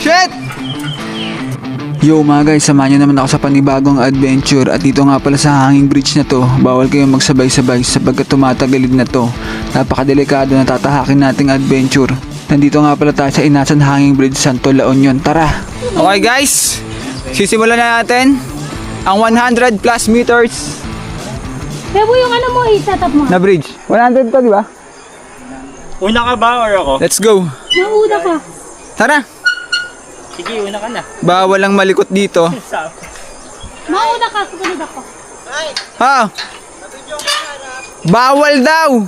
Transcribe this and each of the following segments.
Shit! Yo mga guys, samahan nyo naman ako sa panibagong adventure. At dito nga pala sa hanging bridge na to, bawal kayong magsabay-sabay sapagkat tumatagalid na to. Napakadelikado na tatahakin nating adventure. Nandito nga pala tayo sa Inasan Hanging Bridge, Santo La Union. Tara! Okay guys, sisimulan na natin ang 100 plus meters Bebo, yung ano mo, i-setup mo. na bridge. 100 to, di ba? Una ka ba or ako? Let's go! Nauna ka. Tara! Sige, una ka na. Bawal ang malikot dito. Mauna ka, sumunod ako. Ha? Bawal daw!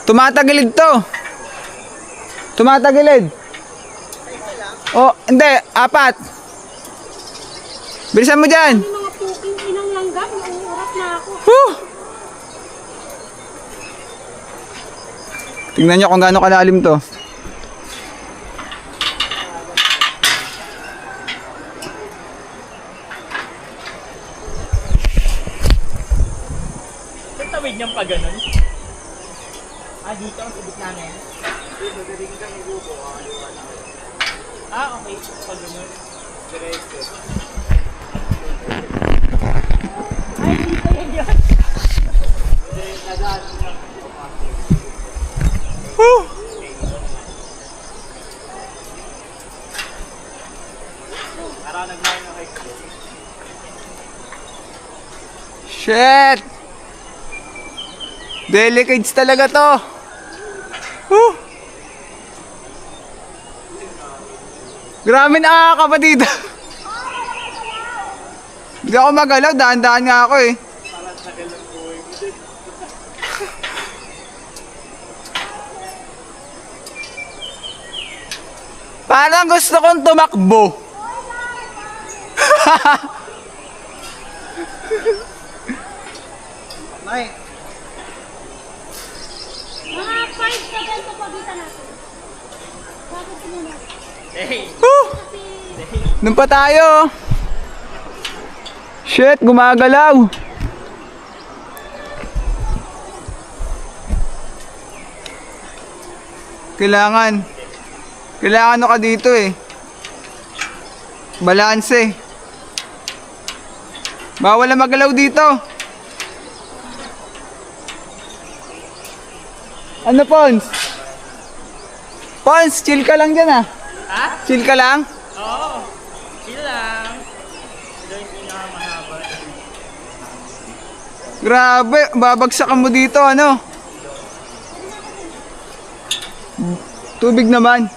Tumatagilid to! Tumatagilid! Oh, hindi, 4. Bilisan mo dyan! Yung mga puking inang langgam, nauurat na ako. Whew! Tingnan nyo kung gaano kalalim to. Saan tawid niyang pa ganun? Dito, sa gitna na yan. Okay. Pag ganun. Diretso. Ay, dito yan yun. Shit! Delicates talaga to. Grabe na ka pa dito. Hindi ako magalaw, dahan-dahan nga ako eh. Parang gusto kong tumakbo. Mga 5 seconds sa pagitan natin. Bakit sumunod? Doon pa tayo. Shit, gumagalaw. Kailangan ano ka dito eh. Balanse. Bawal na magalaw dito. Ano, Pons? Pons, chill ka lang dyan ah. Ha? Chill ka lang? Oo. Chill lang. Ito yung pinakamahaba. Grabe, babagsakan mo dito ano? Tubig naman.